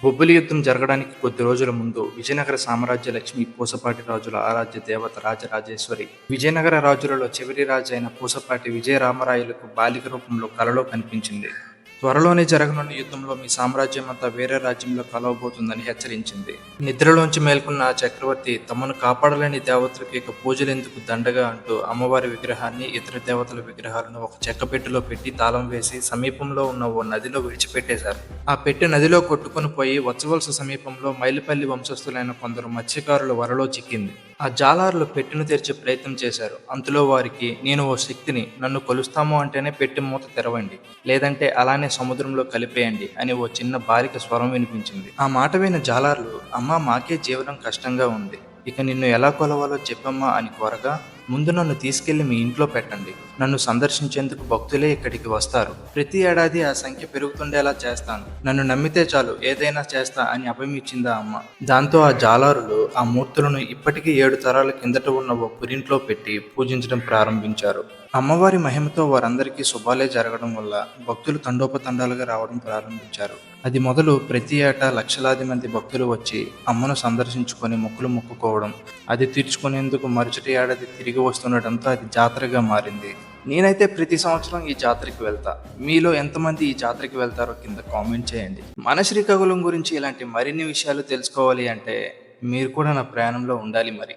బొబ్బిలి యుద్ధం జరగడానికి కొద్ది రోజుల ముందు విజయనగర సామ్రాజ్య లక్ష్మి పూసపాటి రాజుల ఆరాధ్య దేవత రాజరాజేశ్వరి విజయనగర రాజులలో చివరి రాజు అయిన పూసపాటి విజయరామరాయలకు బాలిక రూపంలో కలలో కనిపించింది. త్వరలోనే జరగనున్న యుద్ధంలో మీ సామ్రాజ్యం అంతా వేరే రాజ్యంలో కలవబోతుందని హెచ్చరించింది. నిద్రలోంచి మేల్కొన్న ఆ చక్రవర్తి తమను కాపాడలేని దేవతలకు ఇక పూజలెందుకు దండగా అంటూ అమ్మవారి విగ్రహాన్ని, ఇతర దేవతల విగ్రహాలను ఒక చెక్కపెట్టెలో పెట్టి తాళం వేసి సమీపంలో ఉన్న ఓ నదిలో విడిచిపెట్టేశారు. ఆ పెట్టె నదిలో కొట్టుకుని పోయి వచ్చవలస సమీపంలో మైలుపల్లి వంశస్థులైన కొందరు మత్స్యకారుల వలలో చిక్కింది. ఆ జాలారులు పెట్టెను తెరిచే ప్రయత్నం చేశారు. అంతలో వారికి, నేను ఓ శక్తిని, నన్ను కొలుస్తాము అంటేనే పెట్టె మూత తెరవండి, లేదంటే అలానే సముద్రంలో కలిపేయండి అని ఓ చిన్న బాలిక స్వరం వినిపించింది. ఆ మాట విన్న జాలార్లు, అమ్మా మాకే జీవనం కష్టంగా ఉంది, ఇక నిన్ను ఎలా కొలవాలో చెప్పమ్మా అని కోరగా, ముందు నన్ను తీసుకెళ్లి మీ ఇంట్లో పెట్టండి, నన్ను సందర్శించేందుకు భక్తులే ఇక్కడికి వస్తారు, ప్రతి ఏడాది ఆ సంఖ్య పెరుగుతుండేలా చేస్తాను, నన్ను నమ్మితే చాలు ఏదైనా చేస్తా అని అభయమిచ్చిందా అమ్మ. దాంతో ఆ జాలారులు ఆ మూర్తులను ఇప్పటికీ 7 తరాల కిందట ఉన్న ఓ పురింట్లో పెట్టి పూజించడం ప్రారంభించారు. అమ్మవారి మహిమతో వారందరికీ శుభాలే జరగడం వల్ల భక్తులు తండోపతండాలుగా రావడం ప్రారంభించారు. అది మొదలు ప్రతి ఏటా లక్షలాది మంది భక్తులు వచ్చి అమ్మను సందర్శించుకొని మొక్కులు మొక్కుకోవడం, అది తీర్చుకునేందుకు మరుసటి ఏడాది తిరిగి వస్తుండటంతో అది జాతరగా మారింది. నేనైతే ప్రతి సంవత్సరం ఈ జాతరకి వెళ్తా. మీలో ఎంతమంది ఈ జాతరకి వెళ్తారో కింద కామెంట్ చేయండి. మన శ్రీకాకుళం గురించి ఇలాంటి మరిన్ని విషయాలు తెలుసుకోవాలి అంటే మీరు కూడా నా ప్రయాణంలో ఉండాలి మరి.